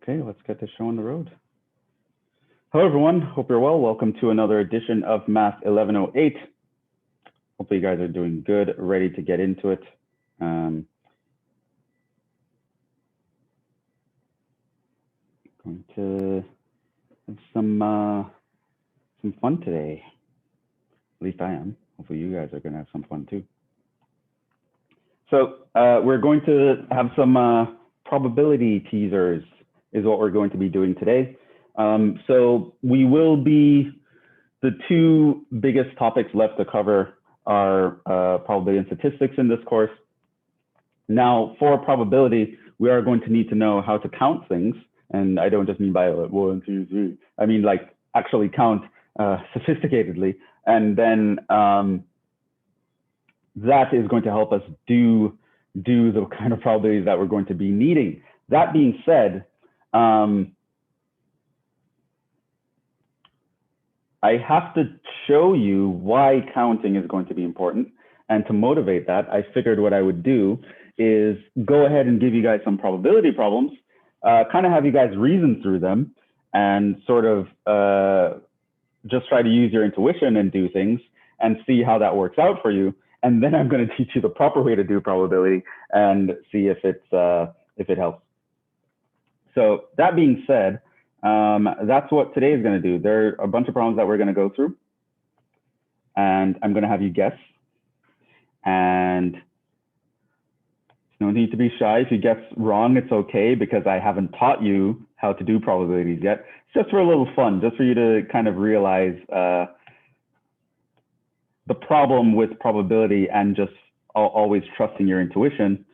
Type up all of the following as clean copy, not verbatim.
Okay, let's get this show on the road. Hello, everyone. Hope you're well. Welcome to another edition of Math 1108. Hopefully you guys are doing good, ready to get into it. Going to have some fun today. At least I am. Hopefully you guys are going to have some fun too. So we're going to have some probability teasers is what we're going to be doing today. So we will be, the two biggest topics left to cover are probability and statistics in this course. Now, for probability, we are going to need to know how to count things. And I don't just mean by 1, 2, 3. I mean like actually count sophisticatedly. And then that is going to help us do the kind of probabilities that we're going to be needing. That being said, I have to show you why counting is going to be important. And to motivate that, I figured what I would do is go ahead and give you guys some probability problems, kind of have you guys reason through them and sort of just try to use your intuition and do things and see how that works out for you. And then I'm going to teach you the proper way to do probability and see if it helps. So that being said, that's what today is going to do. There are a bunch of problems that we're going to go through, and I'm going to have you guess. And no need to be shy. If you guess wrong, it's okay, because I haven't taught you how to do probabilities yet. It's just for a little fun, just for you to kind of realize the problem with probability and just always trusting your intuition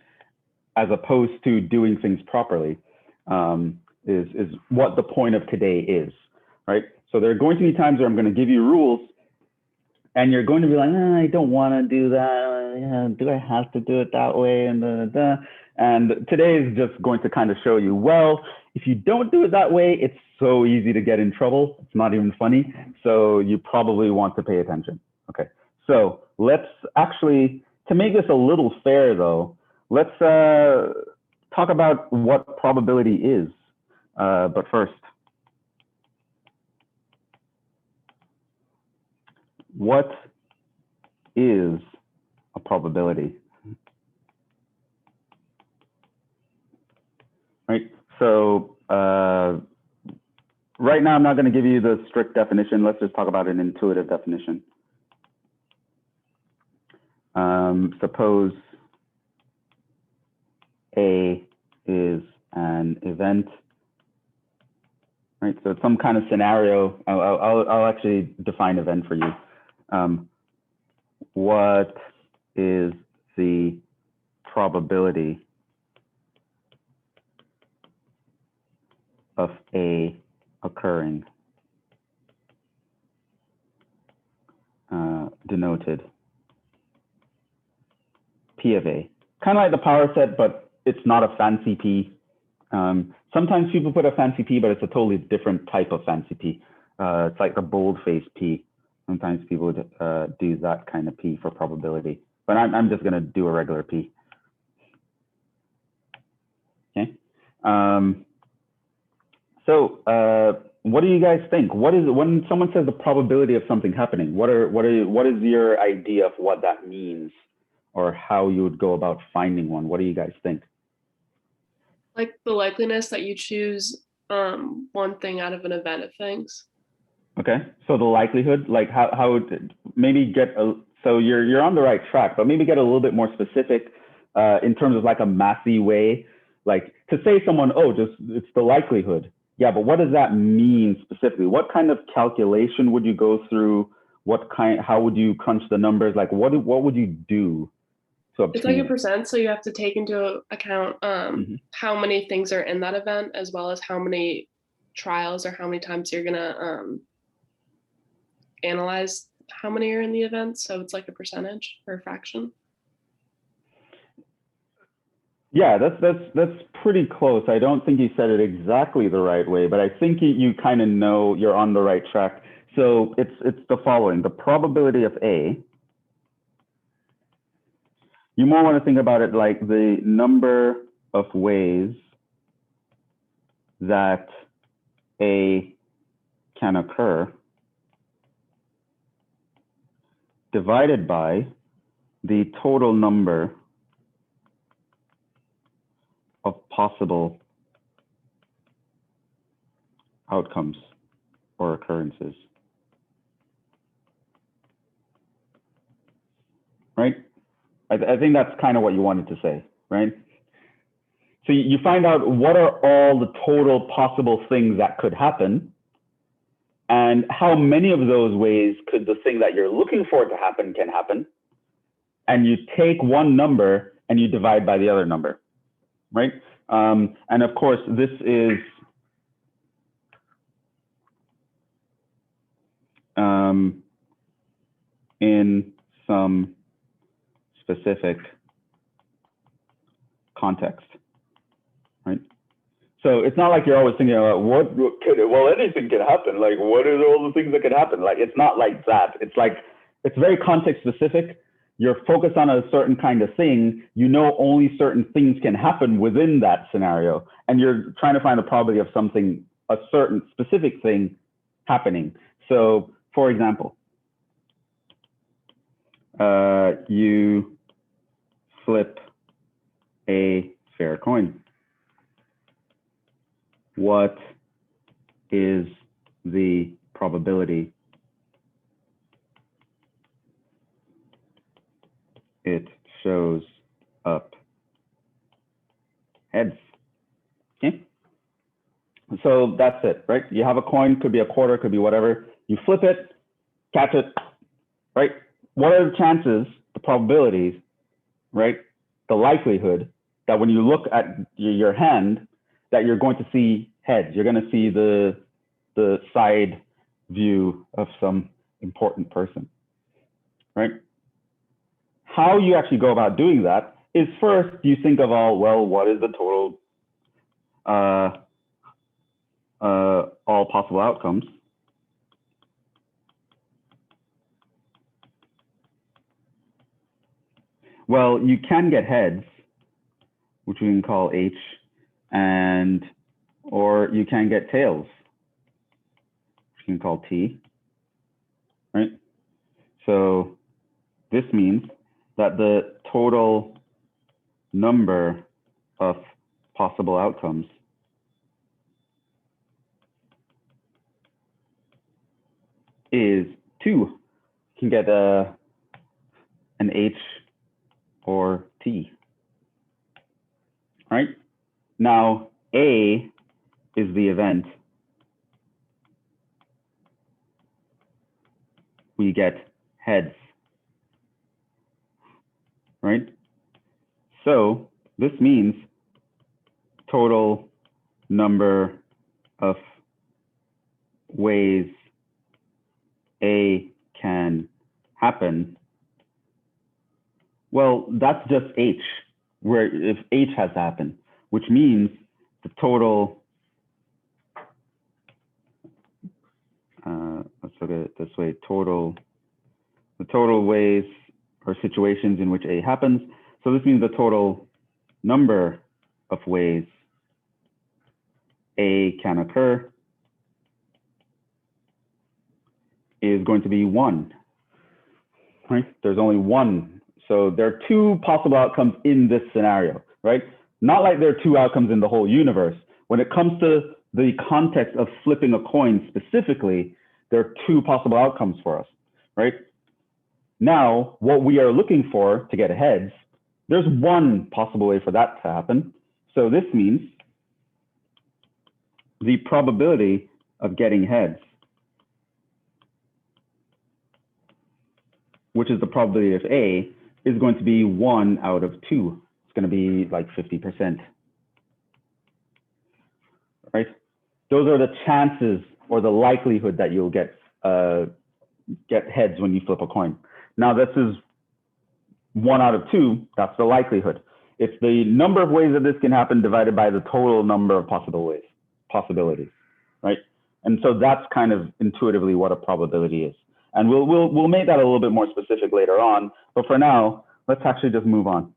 as opposed to doing things properly. Is what the point of today is, right? So there are going to be times where I'm going to give you rules and you're going to be like, I don't want to do that. Do I have to do it that way? And And today is just going to kind of show you, well, if you don't do it that way, it's so easy to get in trouble. It's not even funny. So you probably want to pay attention. Okay. So let's actually, to make this a little fair though, let's talk about what probability is. But first, what is a probability? Right. So right now, I'm not going to give you the strict definition. Let's just talk about an intuitive definition. Suppose A is an event. Right, so it's some kind of scenario. I'll actually define event for you. What is the probability of A occurring? Denoted P of A. Kind of like the power set, but it's not a fancy P. Sometimes people put a fancy P, but it's a totally different type of fancy P. It's like a bold-faced P. Sometimes people do that kind of P for probability, but I'm just going to do a regular P. Okay. So what do you guys think? What is, when someone says the probability of something happening? What is your idea of what that means, or how you would go about finding one? What do you guys think? Like the likeliness that you choose one thing out of an event of things. Okay, so the likelihood, like how would maybe get so you're on the right track, but maybe get a little bit more specific in terms of like a mathy way, like to say someone, oh, just it's the likelihood. Yeah, but what does that mean specifically? What kind of calculation would you go through? How would you crunch the numbers? Like what would you do? It's like a percent, so you have to take into account how many things are in that event, as well as how many trials or how many times you're gonna analyze how many are in the event. So it's like a percentage or a fraction. Yeah, that's pretty close. I don't think you said it exactly the right way, but I think you kind of know you're on the right track. So it's the following: the probability of A. You more want to think about it like the number of ways that A can occur divided by the total number of possible outcomes or occurrences. Right? I think that's kind of what you wanted to say, right? So you find out what are all the total possible things that could happen, and how many of those ways could the thing that you're looking for to happen can happen. And you take one number and you divide by the other number, right? And of course, this is in some specific context, right? So it's not like you're always thinking about what could, well, anything can happen. Like, what are all the things that could happen? Like, it's not like that. It's like, it's very context specific. You're focused on a certain kind of thing. You know, only certain things can happen within that scenario. And you're trying to find the probability of something, a certain specific thing happening. So for example, you flip a fair coin. What is the probability it shows up heads? Okay. So that's it, right? You have a coin, could be a quarter, could be whatever. You flip it, catch it, right? What are the chances, the probabilities, right? The likelihood that when you look at your hand, that you're going to see heads. You're going to see the side view of some important person, right? How you actually go about doing that is first you think of all, well, what is the total, all possible outcomes. Well, you can get heads, which we can call H, and or you can get tails, which we can call T, right? So this means that the total number of possible outcomes is 2. You can get an H or T, right? Now, A is the event. We get heads, right? So this means total number of ways A can happen. Well, that's just H, where if H has to happen, which means the total, let's look at it this way, the total ways or situations in which A happens. So this means the total number of ways A can occur is going to be 1, right? There's only 1. So there are 2 possible outcomes in this scenario, right? Not like there are 2 outcomes in the whole universe. When it comes to the context of flipping a coin specifically, there are 2 possible outcomes for us, right? Now, what we are looking for to get heads, there's 1 possible way for that to happen. So this means the probability of getting heads, which is the probability of A, is going to be 1 out of 2. It's going to be like 50%, right? Those are the chances or the likelihood that you'll get heads when you flip a coin. Now this is 1 out of 2, that's the likelihood. It's the number of ways that this can happen divided by the total number of possibilities, right? And so that's kind of intuitively what a probability is. And we'll make that a little bit more specific later on, but for now, let's actually just move on.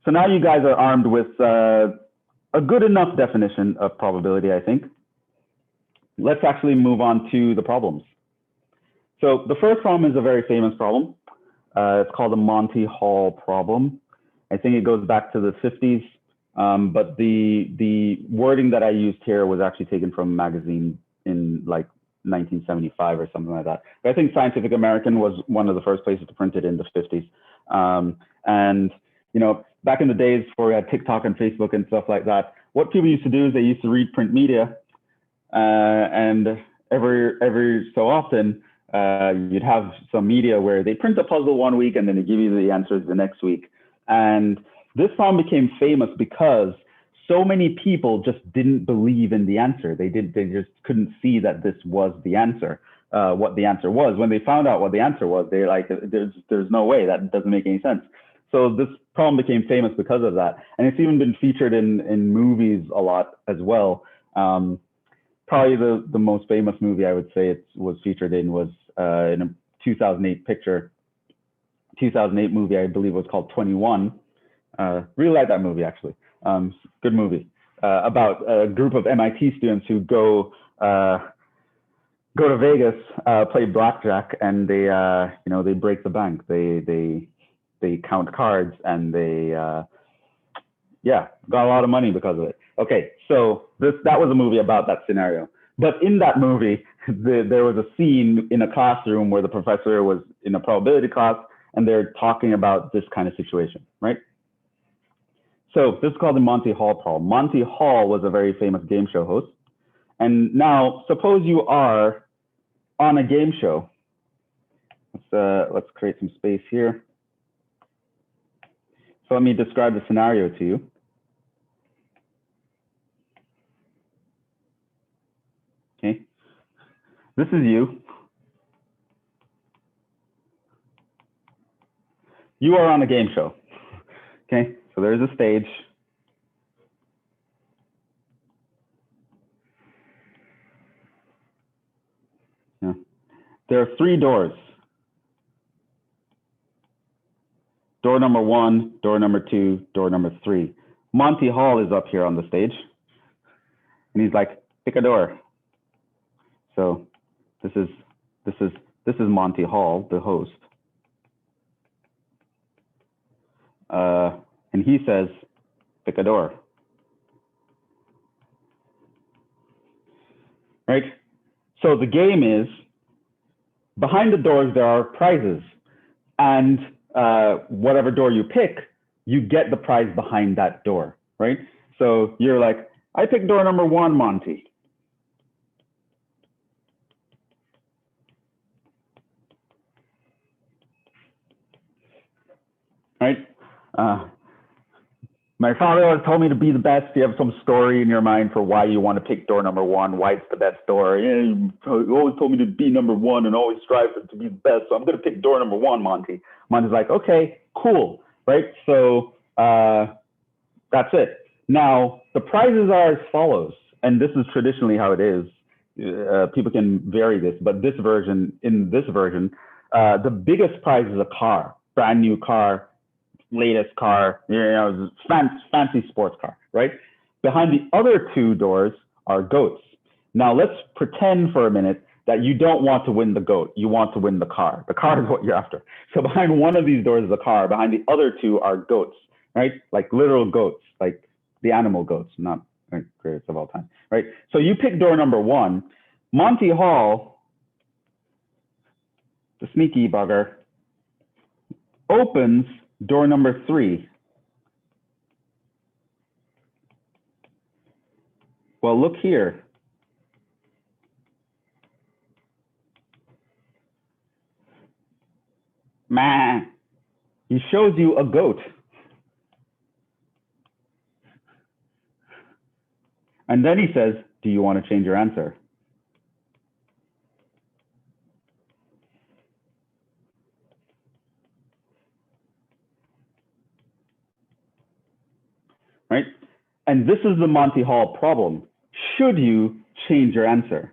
So now you guys are armed with a a good enough definition of probability, I think. Let's actually move on to the problems. So the first problem is a very famous problem. It's called the Monty Hall problem. I think it goes back to the 50s, but the wording that I used here was actually taken from a magazine in like 1975 or something like that. But I think Scientific American was one of the first places to print it in the 50s. And you know, back in the days before we had TikTok and Facebook and stuff like that, what people used to do is they used to read print media, and every so often you'd have some media where they print a puzzle one week and then they give you the answers the next week. And this problem became famous because so many people just didn't believe in the answer. They just couldn't see that this was the answer, what the answer was. When they found out what the answer was, they're like, there's no way, that doesn't make any sense. So this problem became famous because of that. And it's even been featured in movies a lot as well. Probably the most famous movie I would say it was featured in was in a 2008 movie, I believe it was called 21. Really like that movie, actually. Good movie about a group of MIT students who go to Vegas, play blackjack, and they they break the bank. They count cards, and they got a lot of money because of it. Okay, so that was a movie about that scenario. But in that movie, there was a scene in a classroom where the professor was in a probability class, and they're talking about this kind of situation, right? So this is called the Monty Hall problem. Monty Hall was a very famous game show host. And now, suppose you are on a game show. Let's create some space here. So let me describe the scenario to you. Okay, this is you. You are on a game show. Okay, so there's a stage. Yeah. There are 3 doors. Door number 1, door number 2, door number 3. Monty Hall is up here on the stage, and he's like, pick a door. So this is Monty Hall, the host. And he says, pick a door. Right? So the game is, behind the doors there are prizes, and whatever door you pick, you get the prize behind that door, right? So you're like, I picked door number 1, Monty. Right? My father always told me to be the best. You have some story in your mind for why you want to pick door number 1, why it's the best door. You always told me to be number 1 and always strive to be the best. So I'm going to pick door number 1, Monty. Monty's like, okay, cool, right? So that's it. Now, the prizes are as follows, and this is traditionally how it is. People can vary this, but in this version, the biggest prize is a car, brand new car, latest car, fancy sports car, right? Behind the other 2 doors are goats. Now let's pretend for a minute that you don't want to win the goat, you want to win the car. The car is what you're after. So behind one of these doors is a car, behind the other 2 are goats, right? Like literal goats, like the animal goats, not greatest of all time, right? So you pick door number 1. Monty Hall, the sneaky bugger, opens door number 3. Well, look here. Man, he shows you a goat. And then he says, do you want to change your answer? Right? And this is the Monty Hall problem. Should you change your answer?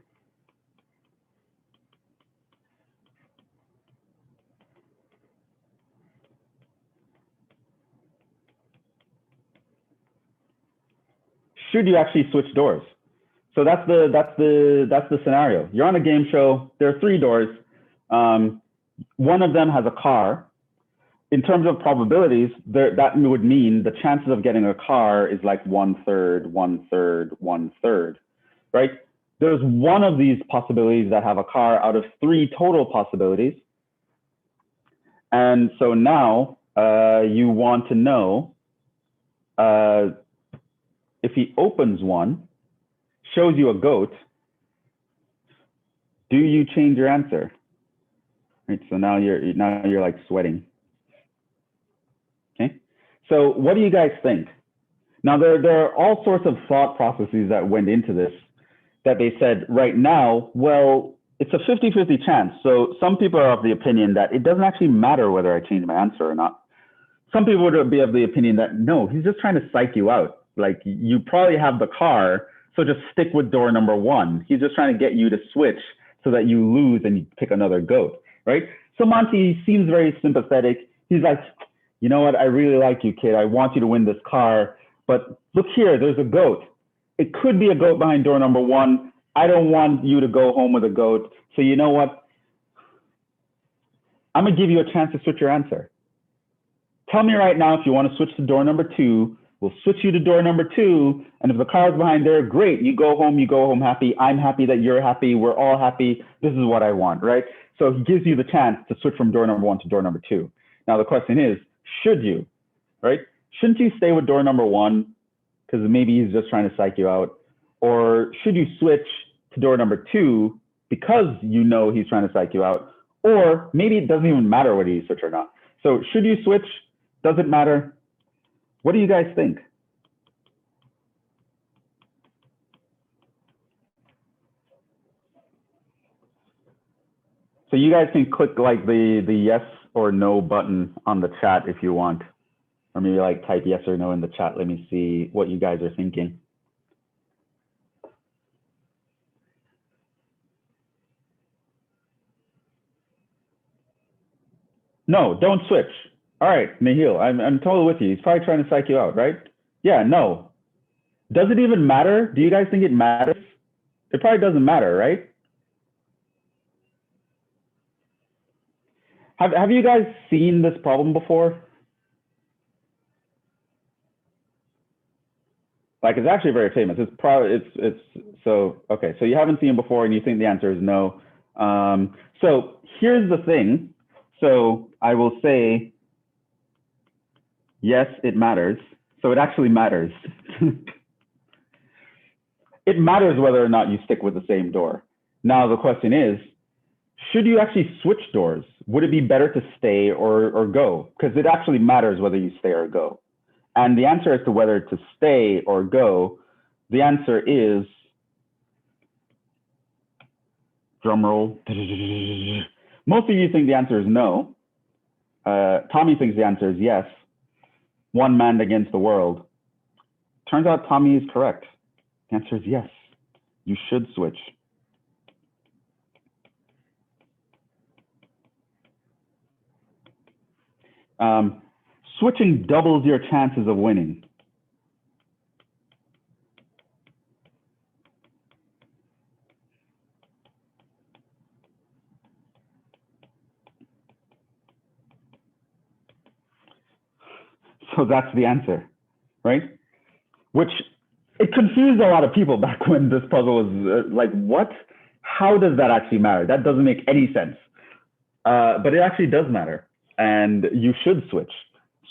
should you actually switch doors? So that's the scenario. You're on a game show. There are 3 doors. One of them has a car. In terms of probabilities, that would mean the chances of getting a car is like 1/3, 1/3, 1/3, right? There's one of these possibilities that have a car out of 3 total possibilities. And so now you want to know if he opens one, shows you a goat, do you change your answer? Right, so now you're like sweating. Okay, so what do you guys think? Now there are all sorts of thought processes that went into this, that they said right now, well, it's a 50-50 chance. So some people are of the opinion that it doesn't actually matter whether I change my answer or not. Some people would be of the opinion that no, he's just trying to psych you out. Like, you probably have the car, so just stick with door number 1. He's just trying to get you to switch so that you lose and you pick another goat, right? So Monty seems very sympathetic. He's like, you know what? I really like you, kid. I want you to win this car, but look here, there's a goat. It could be a goat behind door number 1. I don't want you to go home with a goat. So you know what? I'm gonna give you a chance to switch your answer. Tell me right now if you want to switch to door number 2. We'll switch you to door number 2. And if the car's behind there, great. You go home happy. I'm happy that you're happy. We're all happy. This is what I want, right? So he gives you the chance to switch from door number 1 to door number 2. Now the question is, should you, right? Shouldn't you stay with door number 1 because maybe he's just trying to psych you out? Or should you switch to door number 2 because you know he's trying to psych you out? Or maybe it doesn't even matter whether you switch or not. So should you switch? Does it matter? What do you guys think? So you guys can click like the yes or no button on the chat if you want, or maybe like type yes or no in the chat. Let me see what you guys are thinking. No, don't switch. All right, Nahil, I'm totally with you. He's probably trying to psych you out, right? Yeah, no. Does it even matter? Do you guys think it matters? It probably doesn't matter, right? Have you guys seen this problem before? Like, it's actually very famous. It's probably so okay. So you haven't seen it before, and you think the answer is no. So here's the thing. So I will say, yes, it matters. So it actually matters. It matters whether or not you stick with the same door. Now the question is, should you actually switch doors? Would it be better to stay or go? Because it actually matters whether you stay or go. And the answer as to whether to stay or go, the answer is, drum roll. Most of you think the answer is no. Tommy thinks the answer is yes. One man against the world. Turns out Tommy is correct. The answer is yes. You should switch. Switching doubles your chances of winning. So that's the answer, right? Which, it confused a lot of people back when this puzzle was like, what? How does that actually matter? That doesn't make any sense. But it actually does matter, and you should switch.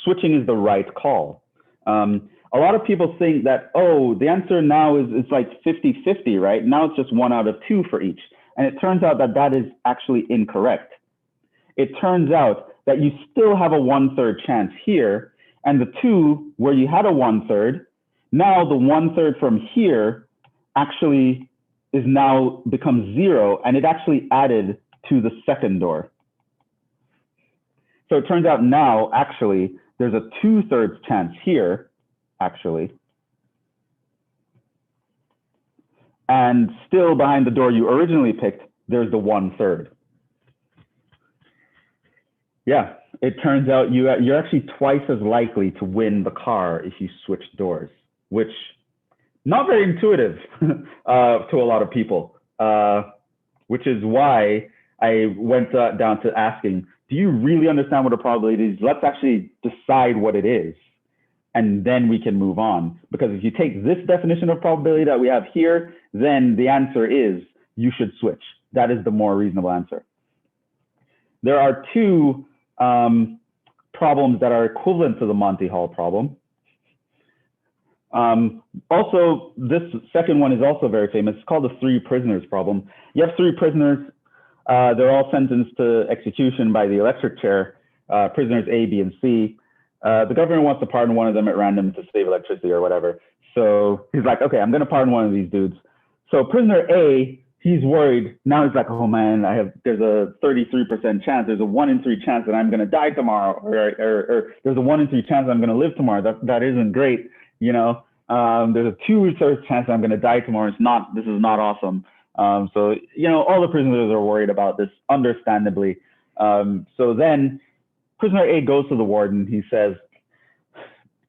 Switching is the right call. A lot of people think that, oh, the answer now is like 50-50, right? Now it's just 1 out of 2 for each. And it turns out that that is actually incorrect. It turns out that you still have a 1/3 chance here, and the 2 where you had a 1/3, now the 1/3 from here actually is now becomes 0, and it actually added to the second door. So it turns out now, actually, there's a 2/3 chance here, actually. And still behind the door you originally picked, there's the 1/3. Yeah, it turns out you're actually twice as likely to win the car if you switch doors, which not very intuitive to a lot of people, which is why I went down to asking, do you really understand what a probability is? Let's actually decide what it is, and then we can move on. Because if you take this definition of probability that we have here, then the answer is you should switch. That is the more reasonable answer. There are two problems that are equivalent to the Monty Hall problem. Also, this second one is also very famous. It's called the three prisoners problem. You have three prisoners. They're all sentenced to execution by the electric chair, prisoners A, B, and C. The governor wants to pardon one of them at random to save electricity or whatever. So he's like, okay, I'm going to pardon one of these dudes. So prisoner A, he's worried. Now he's like, oh man, there's a 33% chance. There's a 1 in 3 chance that I'm going to die tomorrow, or there's a 1 in 3 chance I'm going to live tomorrow. That isn't great. You know, there's a 2/3 chance I'm going to die tomorrow. This is not awesome. So, you know, all the prisoners are worried about this, understandably. So then prisoner A goes to the warden. He says,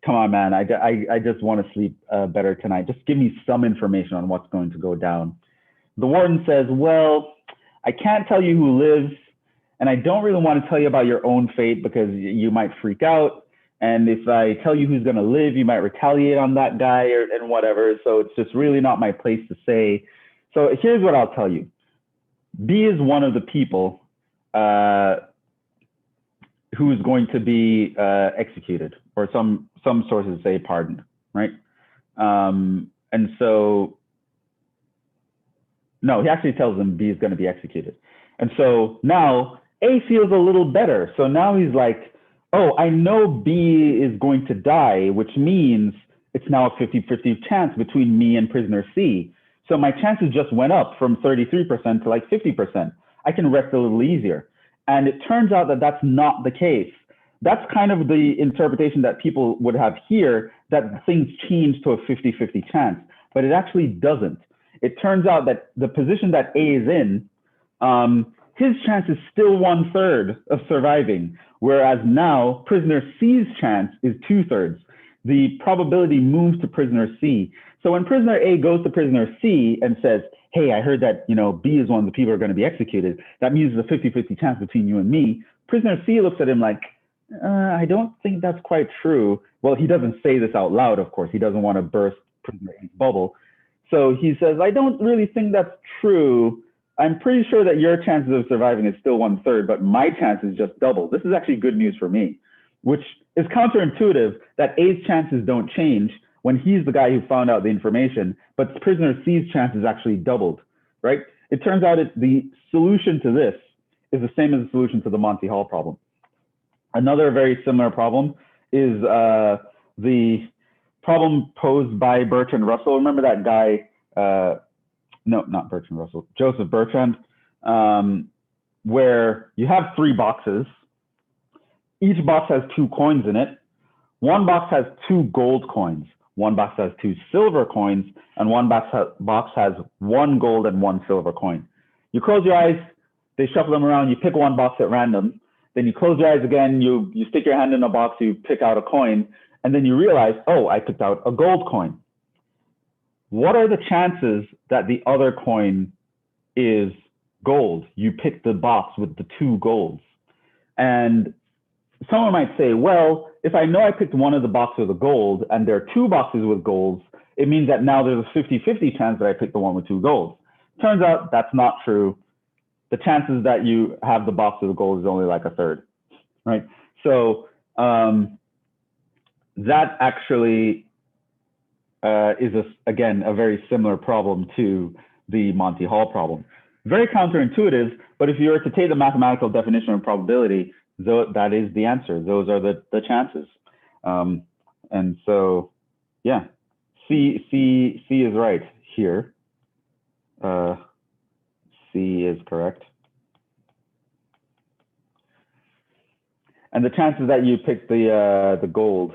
come on, man, I just want to sleep better tonight. Just give me some information on what's going to go down. The warden says, well, I can't tell you who lives, and I don't really want to tell you about your own fate because you might freak out. And if I tell you who's going to live, you might retaliate on that guy and whatever. So it's just really not my place to say. So here's what I'll tell you. B is one of the people who is going to be executed, or some sources say pardoned, right? And so, no, he actually tells them B is going to be executed. And so now A feels a little better. So now he's like, oh, I know B is going to die, which means it's now a 50-50 chance between me and prisoner C. So my chances just went up from 33% to like 50%. I can rest a little easier. And it turns out that that's not the case. That's kind of the interpretation that people would have here, that things change to a 50-50 chance, but it actually doesn't. It turns out that the position that A is in, his chance is still 1/3 of surviving, whereas now prisoner C's chance is 2/3. The probability moves to prisoner C. So when prisoner A goes to prisoner C and says, hey, I heard that, you know, B is one of the people who are going to be executed, that means there's a 50-50 chance between you and me. Prisoner C looks at him like, I don't think that's quite true. Well, he doesn't say this out loud, of course. He doesn't want to burst prisoner A's bubble. So he says, I don't really think that's true. I'm pretty sure that your chances of surviving is still 1/3, but my chance is just double. This is actually good news for me, which is counterintuitive that A's chances don't change when he's the guy who found out the information, but prisoner C's chance is actually doubled, right? It turns out the solution to this is the same as the solution to the Monty Hall problem. Another very similar problem is the problem posed by Bertrand Russell. Remember that guy, no, not Bertrand Russell, Joseph Bertrand, where you have 3 boxes. Each box has 2 coins in it. One box has 2 gold coins. One box has 2 silver coins, and one box has 1 gold and 1 silver coin. You close your eyes, they shuffle them around, you pick one box at random, then you close your eyes again, you stick your hand in a box, you pick out a coin, and then you realize, oh, I picked out a gold coin. What are the chances that the other coin is gold? You pick the box with the 2 golds. And someone might say, well, if I know I picked one of the boxes with a gold and there are 2 boxes with golds, it means that now there's a 50-50 chance that I picked the one with 2 golds. Turns out that's not true. The chances that you have the box with the gold is only like 1/3, right? So that actually is, again, a very similar problem to the Monty Hall problem. Very counterintuitive, but if you were to take the mathematical definition of probability, that is the answer. Those are the chances. And so, yeah, C is right here. C is correct. And the chances that you pick the gold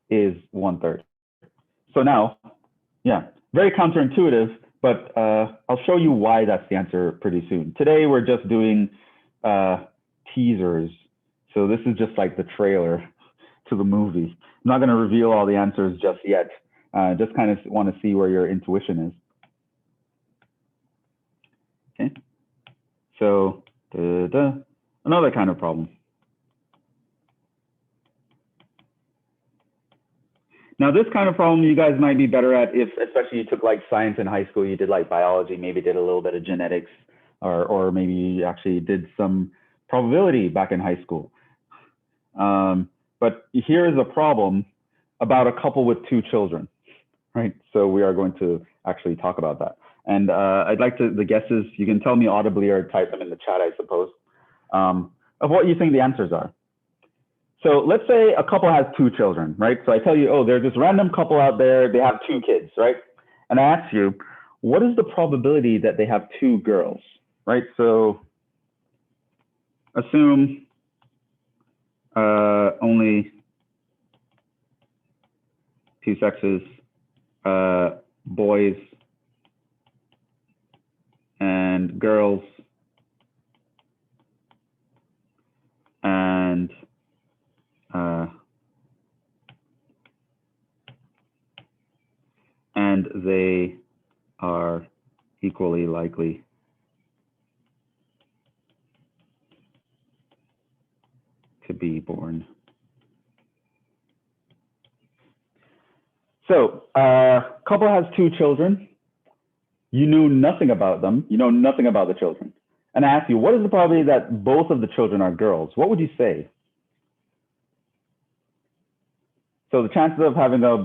is 1/3. So now, yeah, very counterintuitive, but I'll show you why that's the answer pretty soon. Today, we're just doing teasers. So this is just like the trailer to the movie. I'm not going to reveal all the answers just yet. Just kind of want to see where your intuition is. Okay. So another kind of problem. Now, this kind of problem you guys might be better at if, especially you took like science in high school, you did like biology, maybe did a little bit of genetics, or maybe you actually did some probability back in high school. But here is a problem about a couple with 2 children, right? So we are going to actually talk about that. And I'd like the guesses, you can tell me audibly or type them in the chat, I suppose, of what you think the answers are. So let's say a couple has 2 children, right? So I tell you, oh, there's this random couple out there, they have 2 kids, right? And I ask you, what is the probability that they have 2 girls, right? So assume only 2 sexes, boys and girls, and they are equally likely to be born. So couple has 2 children. You know nothing about them. You know nothing about the children. And I ask you, what is the probability that both of the children are girls? What would you say? So the chances of having a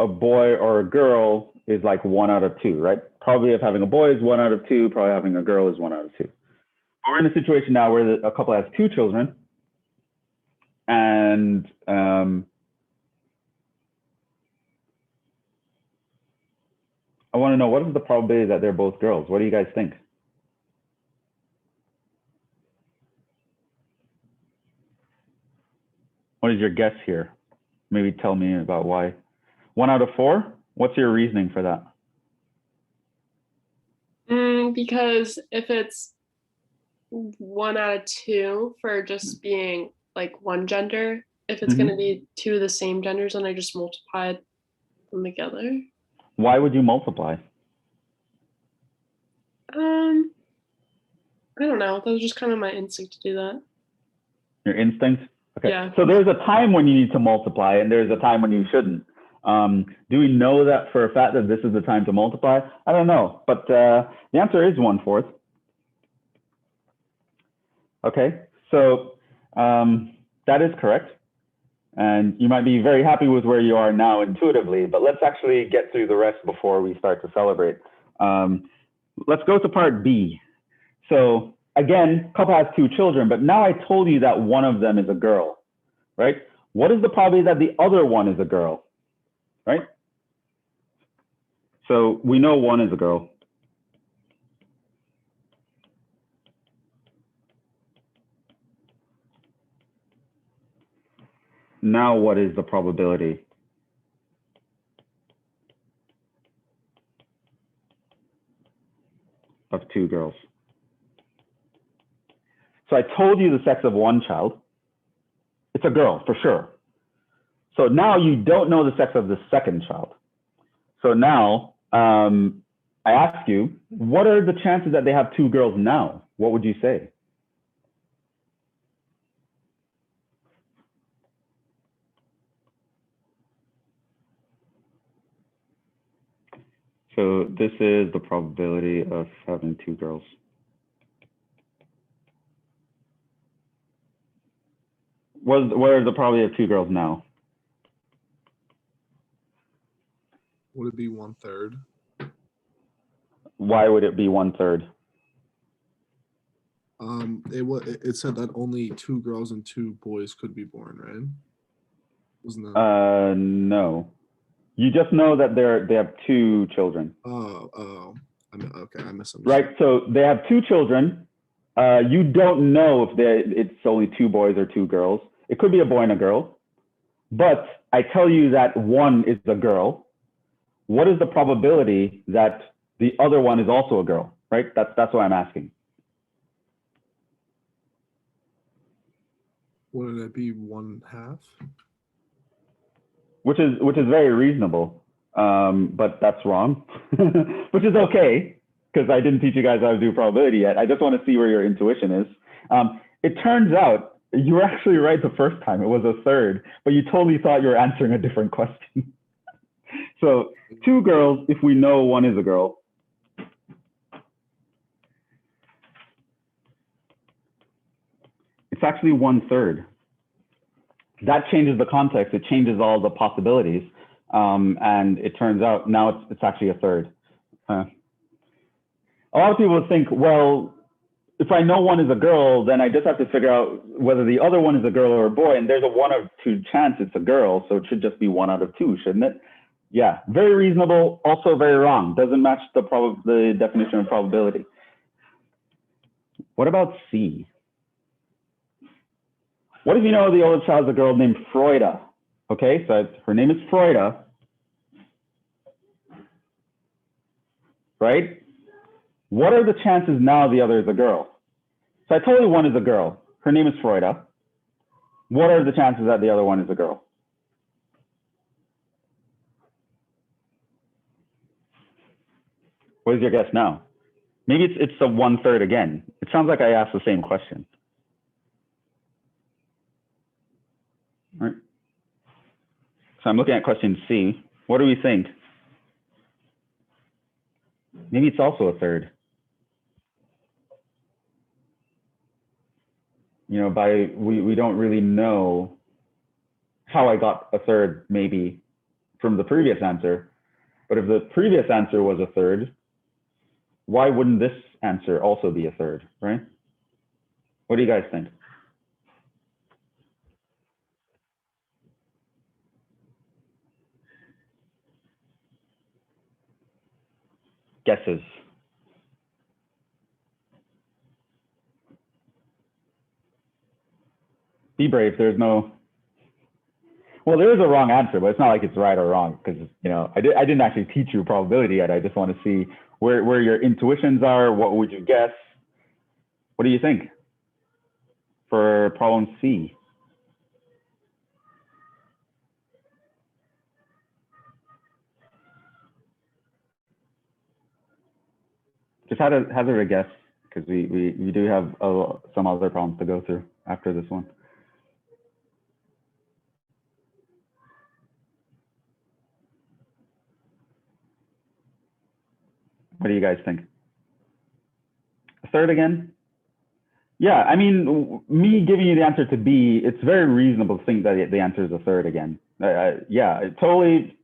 boy or a girl is like 1 out of 2, right? Probably of having a boy is 1 out of 2. Probably having a girl is 1 out of 2. We're in a situation now where a couple has 2 children, and I want to know, what is the probability that they're both girls? What do you guys think? What is your guess here? Maybe tell me about why. 1 out of 4? What's your reasoning for that? Because if it's 1 out of 2 for just being like one gender, if it's going to be 2 of the same genders, then I just multiplied them together. Why would you multiply? I don't know. That was just kind of my instinct to do that. Your instinct? Okay. Yeah. So there's a time when you need to multiply, and there's a time when you shouldn't. Do we know that for a fact that this is the time to multiply? I don't know, but the answer is 1/4. Okay, so that is correct. And you might be very happy with where you are now intuitively, but let's actually get through the rest before we start to celebrate. Let's go to part B. So again, couple has 2 children, but now I told you that one of them is a girl, right? What is the probability that the other one is a girl, right? So we know one is a girl. Now what is the probability? Of 2 girls. So I told you the sex of one child. It's a girl for sure. So now you don't know the sex of the second child. So now I ask you, what are the chances that they have 2 girls now? What would you say? So this is the probability of having 2 girls. What is the probability of 2 girls now? Would it be 1/3? Why would it be 1/3? It said that only 2 girls and 2 boys could be born, right? Wasn't that? No. You just know that they have 2 children. Okay, I misunderstood. Right, so they have 2 children. You don't know if it's only 2 boys or 2 girls. It could be a boy and a girl. But I tell you that one is a girl. What is the probability that the other one is also a girl, right? That's what I'm asking. Wouldn't it be 1/2? Which is very reasonable. but that's wrong, which is okay, because I didn't teach you guys how to do probability yet. I just want to see where your intuition is. It turns out you were actually right the first time. It was a third, but you totally thought you were answering a different question. So 2 girls, if we know one is a girl. It's actually 1/3. That changes the context. It changes all the possibilities. And it turns out now it's actually a third. A lot of people think, well, if I know one is a girl, then I just have to figure out whether the other one is a girl or a boy. And there's a 1 out of 2 chance it's a girl. So it should just be 1 out of 2, shouldn't it? Yeah, very reasonable, also very wrong. Doesn't match the definition of probability. What about C? What if you know the older child is a girl named Freuda? Okay, so her name is Freuda, right? What are the chances now the other is a girl? So I told you one is a girl. Her name is Freuda. What are the chances that the other one is a girl? What is your guess now? Maybe it's a 1/3 again. It sounds like I asked the same question. All right. So I'm looking at question C. What do we think? Maybe it's also a third. You know, we don't really know how I got a third maybe from the previous answer. But if the previous answer was a third, why wouldn't this answer also be a third, right? What do you guys think? Guesses? Be brave. There's no, well, there is a wrong answer, but it's not like it's right or wrong, because, you know, I didn't actually teach you probability yet. I just want to see where your intuitions are. What would you guess? What do you think for problem C? Just hazard a guess, because we do have some other problems to go through after this one. What do you guys think? A third again? Yeah, I mean, me giving you the answer to B, it's very reasonable to think that the answer is a third again. Yeah, totally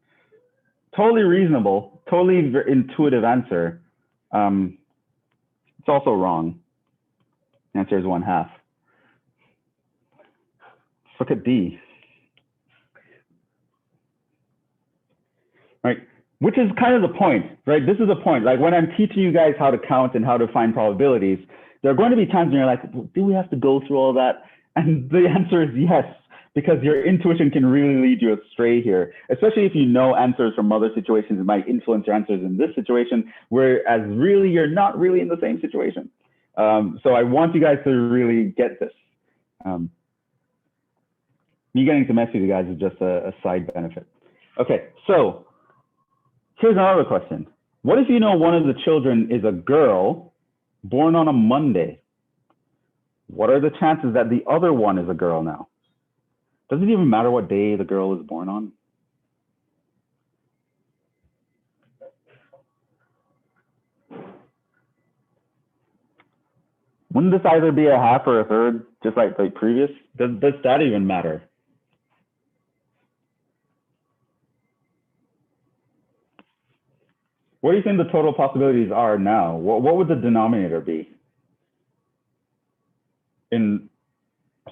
reasonable, totally intuitive answer. It's also wrong. The answer is 1/2. Let's look at D. Right, which is kind of the point, right? This is the point. Like when I'm teaching you guys how to count and how to find probabilities, there are going to be times when you're like, do we have to go through all that? And the answer is yes, because your intuition can really lead you astray here, especially if you know answers from other situations that might influence your answers in this situation, whereas really you're not really in the same situation. So I want you guys to really get this. Me getting to mess with you guys is just a side benefit. Okay, so here's another question. What if you know one of the children is a girl born on a Monday? What are the chances that the other one is a girl now? Does it even matter what day the girl is born on? Wouldn't this either be a half or a third, just like the previous? Does that even matter? What do you think the total possibilities are now? What would the denominator be in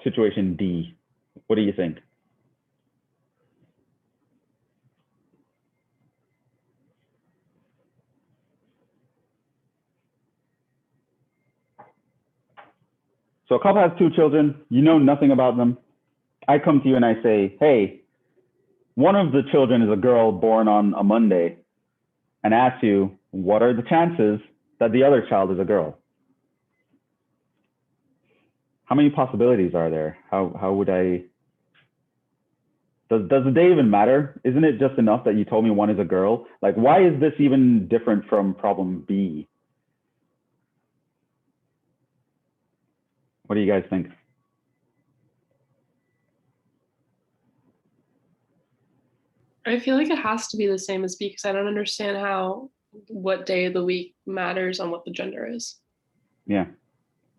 situation D? What do you think? So a couple has 2 children. You know nothing about them. I come to you and I say, hey, one of the children is a girl born on a Monday, and ask you, what are the chances that the other child is a girl? How many possibilities are there? How would I Does the day even matter? Isn't it just enough that you told me one is a girl? Like, why is this even different from problem B? What do you guys think? I feel like it has to be the same as B because I don't understand how what day of the week matters on what the gender is. Yeah,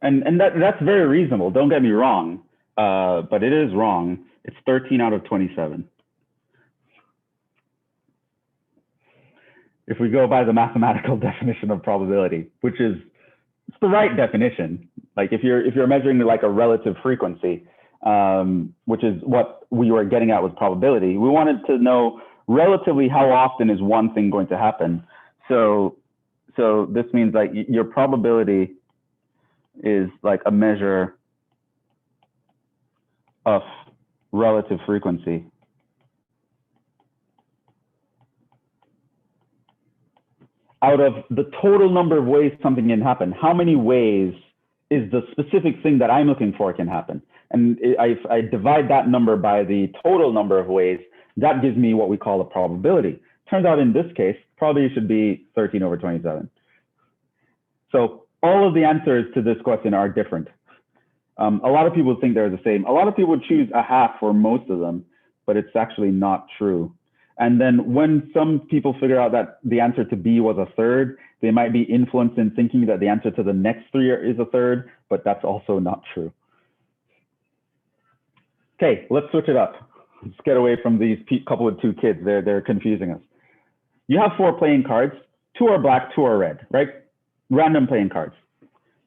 and that's very reasonable. Don't get me wrong, but it is wrong. It's 13 out of 27. If we go by the mathematical definition of probability, which is it's the right definition. Like if you're measuring like a relative frequency, which is what we were getting at with probability, we wanted to know relatively how often is one thing going to happen. So this means like your probability is like a measure of relative frequency. Out of the total number of ways something can happen, how many ways is the specific thing that I'm looking for can happen? And I divide that number by the total number of ways. That gives me what we call a probability. Turns out in this case, probability should be 13 over 27. So all of the answers to this question are different. A lot of people think they're the same. A lot of people choose a half for most of them, but it's actually not true. And then when some people figure out that the answer to B was a third, they might be influenced in thinking that the answer to the next three is a third, but that's also not true. Okay, let's switch it up. Let's get away from these couple with two kids. They're confusing us. You have 4 playing cards. 2 are black, 2 are red, right? Random playing cards.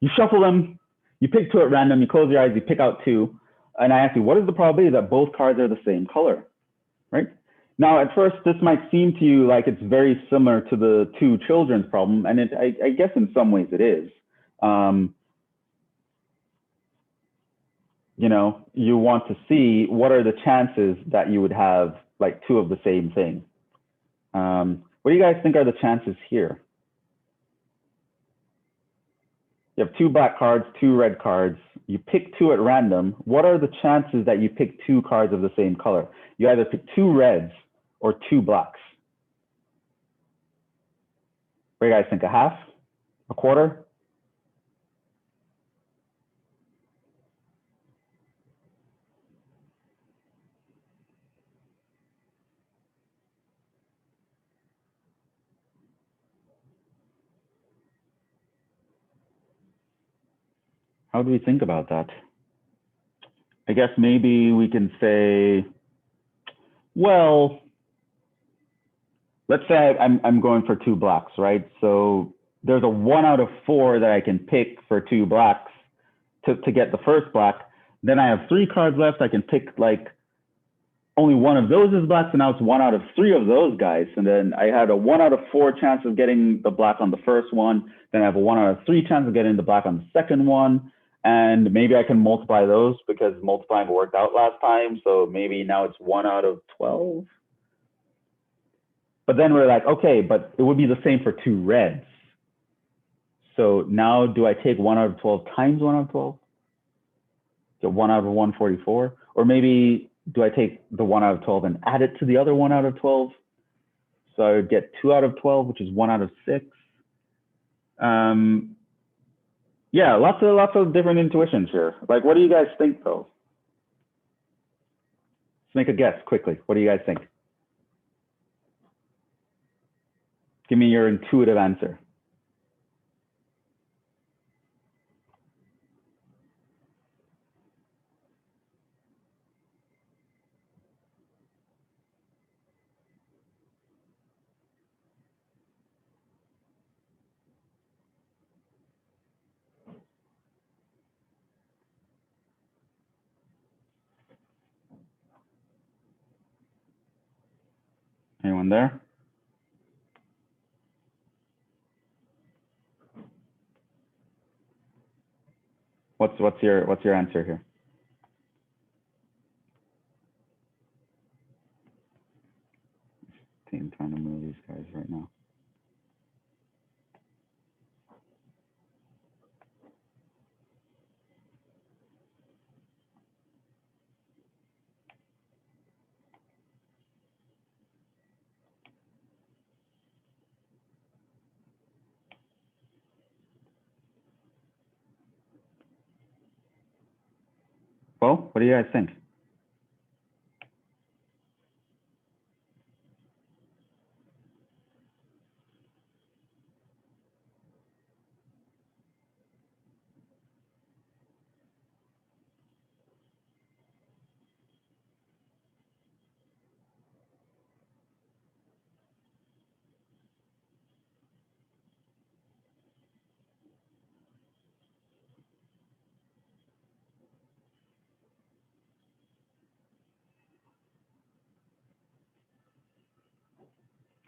You shuffle them, you pick 2 at random, you close your eyes, you pick out 2, and I ask you, what is the probability that both cards are the same color, right? Now, at first, this might seem to you like it's very similar to the 2 children's problem, and I guess in some ways it is. You know, you want to see what are the chances that you would have like 2 of the same thing. What do you guys think are the chances here? You have 2 black cards, 2 red cards. You pick 2 at random. What are the chances that you pick 2 cards of the same color? You either pick 2 reds or 2 blacks. What do you guys think? A half? A quarter? How do we think about that? I guess maybe we can say, well, let's say I'm going for 2 blacks, right? So there's a 1 out of 4 that I can pick for 2 blacks to get the first black. Then I have 3 cards left. I can pick like only 1 of those is blacks, and now it's 1 out of 3 of those guys. And then I had a 1 out of 4 chance of getting the black on the first one. Then I have a 1 out of 3 chance of getting the black on the second one. And maybe I can multiply those because multiplying worked out last time. So maybe now it's 1 out of 12. But then we're like, okay, but it would be the same for 2 reds. So now do I take 1 out of 12 times 1 out of 12? Get 1 out of 144? Or maybe do I take the 1 out of 12 and add it to the other 1 out of 12? So I would get 2 out of 12, which is 1 out of 6. Yeah, lots of different intuitions here. Like, what do you guys think though? Let's make a guess quickly. What do you guys think? Give me your intuitive answer. Anyone there? What's your answer here? I'm trying to move these guys right now. Well, what do you guys think?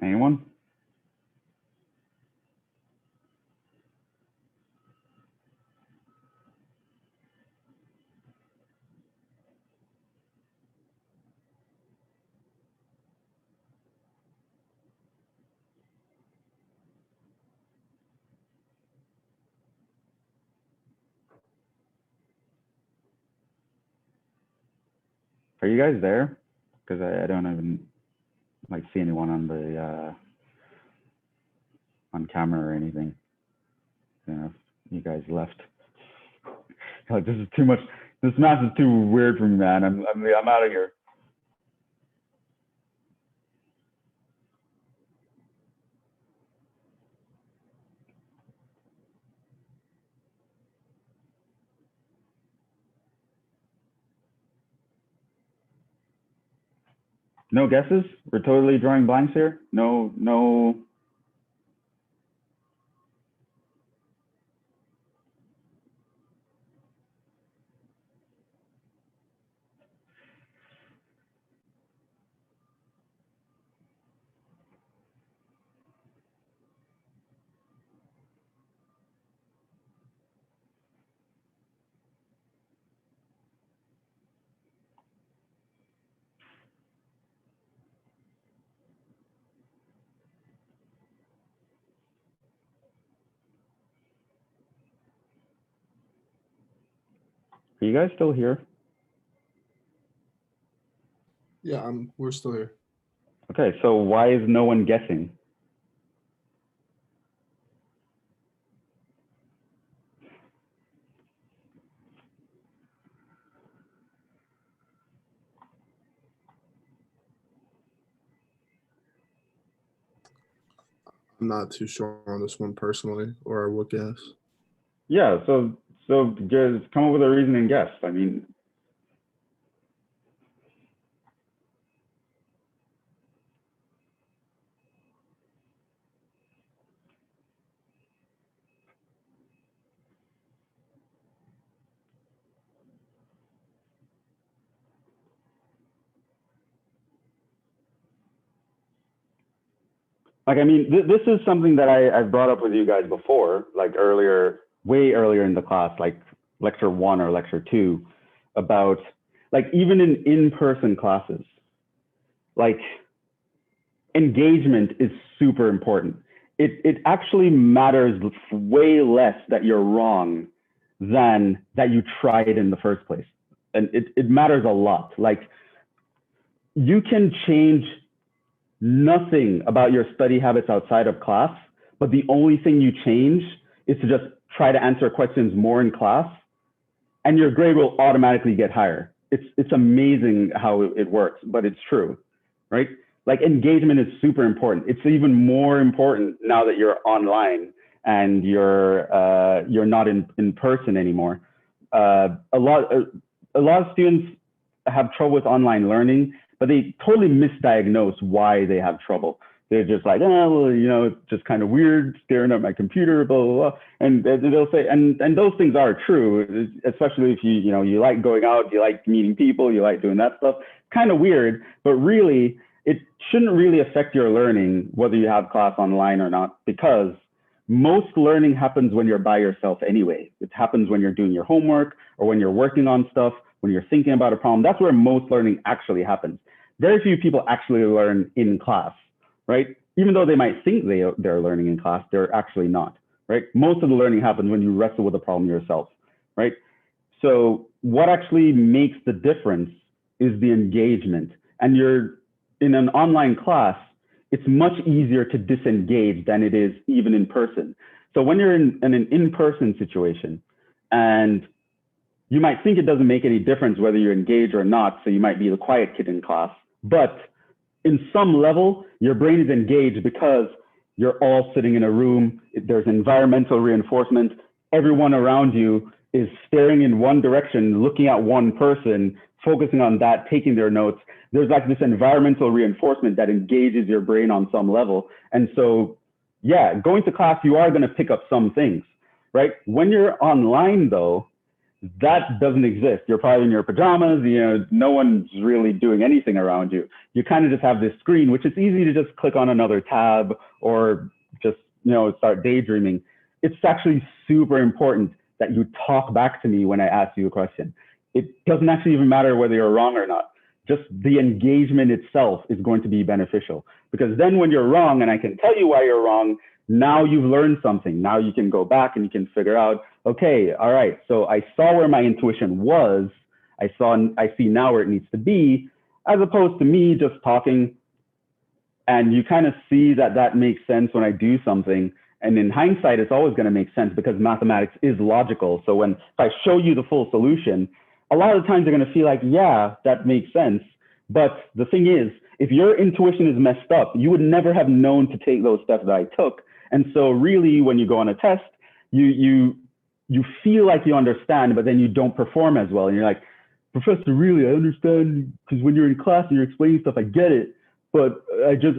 Anyone? Are you guys there? Because I don't even like see anyone on the on camera or anything. You know, you guys left. Like, this is too much. This math is too weird for me, man. I'm out of here. No guesses? We're totally drawing blanks here? No. Are you guys still here? Yeah, we're still here. Okay, so why is no one guessing? I'm not too sure on this one personally, or I would guess. Yeah, so just come up with a reason and guess. I mean, like, I mean, this is something that I've brought up with you guys before, like earlier, way earlier in the class, like lecture 1 or lecture 2, about like even in in-person classes, like engagement is super important. It actually matters way less that you're wrong than that you tried in the first place. And it matters a lot. Like, you can change nothing about your study habits outside of class, but the only thing you change is to just try to answer questions more in class, and your grade will automatically get higher. It's amazing how it works, but it's true, right? Like, engagement is super important. It's even more important now that you're online and you're not in person anymore. A lot of students have trouble with online learning, but they totally misdiagnose why they have trouble. They're just like, oh, well, you know, it's just kind of weird staring at my computer, blah, blah, blah. And they'll say, and those things are true, especially if you like going out, you like meeting people, you like doing that stuff. Kind of weird, but really, it shouldn't really affect your learning, whether you have class online or not, because most learning happens when you're by yourself anyway. It happens when you're doing your homework or when you're working on stuff, when you're thinking about a problem. That's where most learning actually happens. Very few people actually learn in class, right? Even though they might think they're learning in class, they're actually not, right? Most of the learning happens when you wrestle with a problem yourself, right? So what actually makes the difference is the engagement. And you're in an online class, it's much easier to disengage than it is even in person. So when you're in an in-person situation and you might think it doesn't make any difference whether you're engaged or not, so you might be the quiet kid in class. But in some level, your brain is engaged because you're all sitting in a room, there's environmental reinforcement, everyone around you is staring in one direction, looking at one person, focusing on that, taking their notes. There's like this environmental reinforcement that engages your brain on some level. And so, yeah, going to class, you are going to pick up some things, right? When you're online, though, that doesn't exist. You're probably in your pajamas, you know, no one's really doing anything around you. You kind of just have this screen, which is easy to just click on another tab or just, you know, start daydreaming. It's actually super important that you talk back to me when I ask you a question. It doesn't actually even matter whether you're wrong or not. Just the engagement itself is going to be beneficial, because then when you're wrong and I can tell you why you're wrong, now you've learned something. Now you can go back and you can figure out, okay, all right, so I saw where my intuition was. I see now where it needs to be, as opposed to me just talking. And you kind of see that that makes sense when I do something. And in hindsight, it's always going to make sense because mathematics is logical. So if I show you the full solution, a lot of the times you're going to feel like, yeah, that makes sense. But the thing is, if your intuition is messed up, you would never have known to take those steps that I took. And so really, when you go on a test, you feel like you understand, but then you don't perform as well. And you're like, Professor, really, I understand, because when you're in class and you're explaining stuff, I get it. But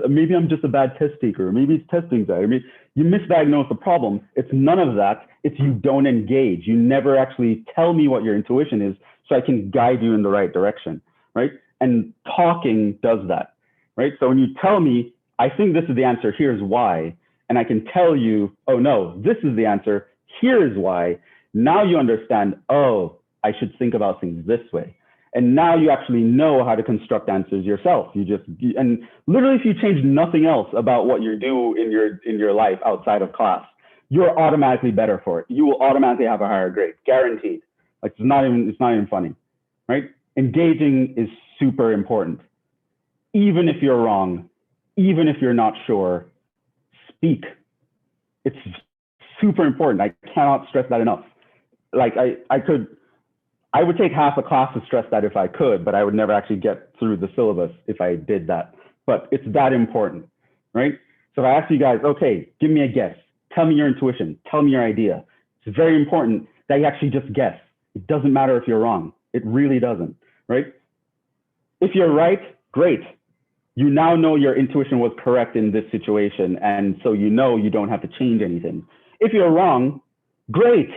maybe I'm just a bad test taker, or maybe it's test anxiety. I mean, you misdiagnose the problem. It's none of that. It's you don't engage. You never actually tell me what your intuition is so I can guide you in the right direction, right? And talking does that, right? So when you tell me, I think this is the answer, here's why, and I can tell you, oh no, this is the answer, here's why. Now you understand, oh, I should think about things this way. And now you actually know how to construct answers yourself. And literally if you change nothing else about what you do in your life outside of class, you're automatically better for it. You will automatically have a higher grade, guaranteed. Like it's not even funny, right? Engaging is super important. Even if you're wrong, even if you're not sure, speak. It's super important. I cannot stress that enough. Like I would take half a class to stress that if I could, but I would never actually get through the syllabus if I did that. But it's that important, right? So if I ask you guys, okay, give me a guess. Tell me your intuition. Tell me your idea. It's very important that you actually just guess. It doesn't matter if you're wrong. It really doesn't, right? If you're right, great. You now know your intuition was correct in this situation, and so you know you don't have to change anything. If you're wrong, great,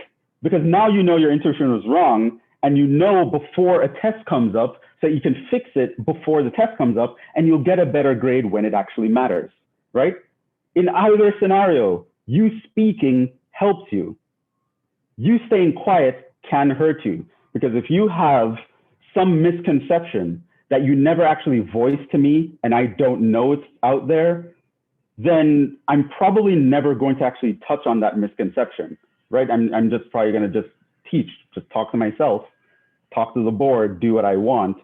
because now you know your intuition was wrong, and you know before a test comes up, so you can fix it before the test comes up, and you'll get a better grade when it actually matters, right? In either scenario, you speaking helps you. You staying quiet can hurt you, because if you have some misconception that you never actually voiced to me and I don't know it's out there, then I'm probably never going to actually touch on that misconception, right? I'm just probably going to just teach, just talk to myself, talk to the board, do what I want.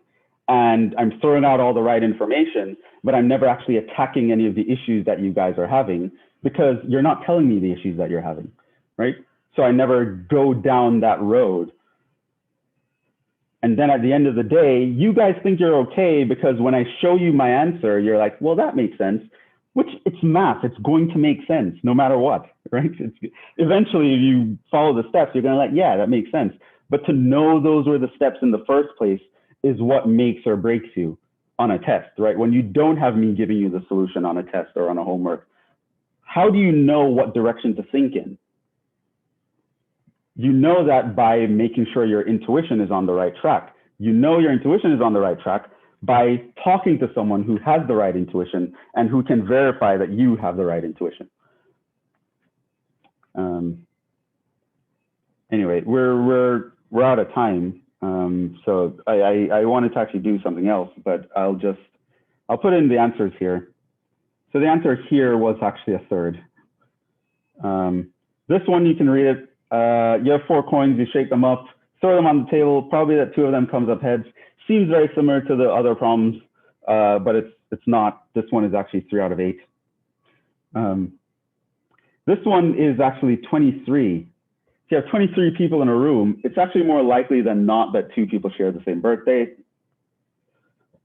And I'm throwing out all the right information, but I'm never actually attacking any of the issues that you guys are having because you're not telling me the issues that you're having, right? So I never go down that road. And then at the end of the day, you guys think you're okay because when I show you my answer, you're like, well, that makes sense, which it's math. It's going to make sense no matter what, right? Eventually, if you follow the steps, you're going to like, yeah, that makes sense. But to know those were the steps in the first place is what makes or breaks you on a test, right? When you don't have me giving you the solution on a test or on a homework, how do you know what direction to think in? You know that by making sure your intuition is on the right track. You know your intuition is on the right track by talking to someone who has the right intuition and who can verify that you have the right intuition. Anyway, we're out of time. So I wanted to actually do something else, but I'll put in the answers here. So the answer here was actually a third. This one, you can read it. You have 4 coins, you shake them up, throw them on the table, probably that 2 of them comes up heads. Seems very similar to the other problems, but it's not. This one is actually 3 out of 8. This one is actually 23. if you have 23 people in a room, it's actually more likely than not that 2 people share the same birthday.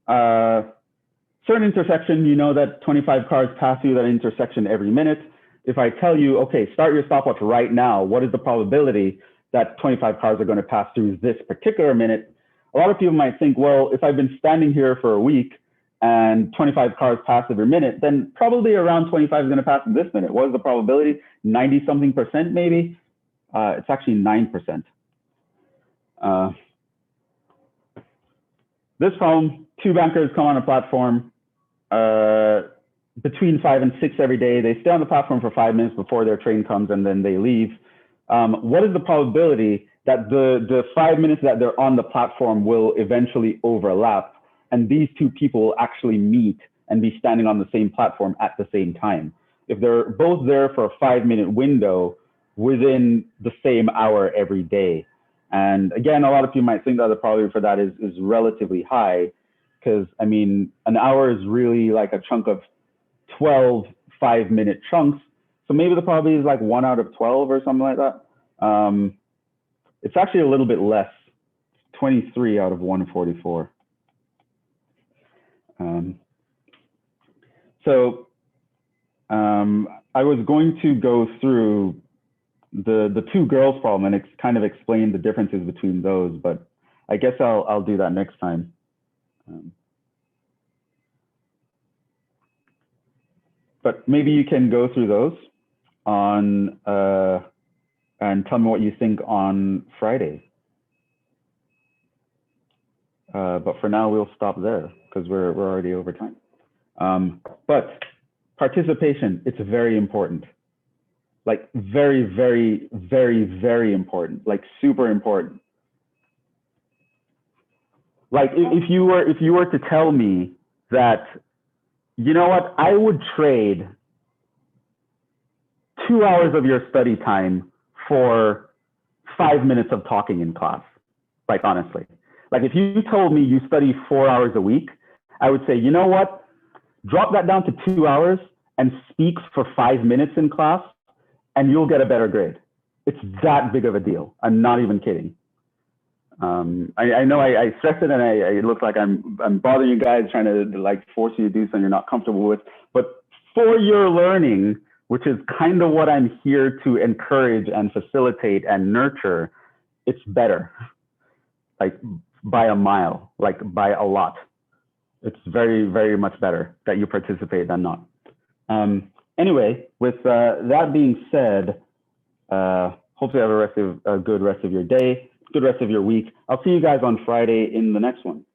Certain intersection, you know that 25 cars pass through that intersection every minute. If I tell you, okay, start your stopwatch right now, what is the probability that 25 cars are going to pass through this particular minute? A lot of people might think, well, if I've been standing here for a week and 25 cars pass every minute, then probably around 25 is going to pass in this minute. What is the probability? 90 something percent maybe? It's actually 9%. This problem, 2 bankers come on a platform between 5 and 6 every day. They stay on the platform for 5 minutes before their train comes and then they leave. What is the probability that the 5 minutes that they're on the platform will eventually overlap and these 2 people actually meet and be standing on the same platform at the same time? If they're both there for a 5-minute window within the same hour every day. And again, a lot of people might think that the probability for that is relatively high because, I mean, an hour is really like a chunk of 12 5-minute chunks. So maybe the probability is like 1 out of 12 or something like that. It's actually a little bit less, 23 out of 144. I was going to go through the 2 girls problem and kind of explain the differences between those, but I guess I'll do that next time. But maybe you can go through those on and tell me what you think on Friday. But for now, we'll stop there because we're already over time. But participation, it's very important. Like very, very, very, very important, like super important. Like if you were to tell me that, you know what, I would trade 2 hours of your study time for 5 minutes of talking in class, like honestly. Like if you told me you study 4 hours a week, I would say, you know what, drop that down to 2 hours and speak for 5 minutes in class, and you'll get a better grade. It's that big of a deal. I'm not even kidding. I know I stress it and it looks like I'm bothering you guys, trying to like force you to do something you're not comfortable with. But for your learning, which is kind of what I'm here to encourage and facilitate and nurture, it's better, like by a mile, like by a lot. It's very, very much better that you participate than not. Anyway, with that being said, hopefully you have a good rest of your day, good rest of your week. I'll see you guys on Friday in the next one.